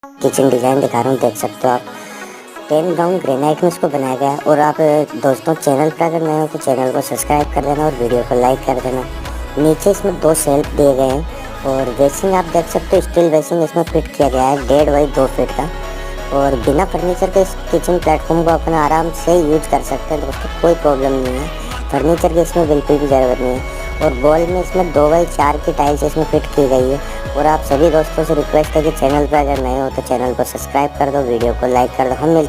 Kitchen design दिखा रहा हूँ, देख सकते हो आप। पेन ब्राउन ग्रेनाइट में इसको बनाया गया है। और आप दोस्तों चैनल पर अगर नए हो तो चैनल को सब्सक्राइब कर देना और वीडियो को लाइक कर देना। नीचे इसमें 2 शेल्फ दिए गए हैं और वेसिंग आप देख सकते हो, स्टील वेसिंग इसमें फिट किया गया है 1.5 बाई 2 फीट का। और बिना फर्नीचर के इस किचन प्लेटफॉर्म को अपना आराम से यूज कर सकते हैं दोस्तों, कोई प्रॉब्लम नहीं है। फर्नीचर की इसमें बिल्कुल भी ज़रूरत नहीं है। और वॉल में इसमें 2 बाई 4 की टाइल्स इसमें फिट की गई है। और आप सभी दोस्तों से रिक्वेस्ट है कि चैनल पर अगर नए हो तो चैनल को सब्सक्राइब कर दो, वीडियो को लाइक कर दो। हम मिलते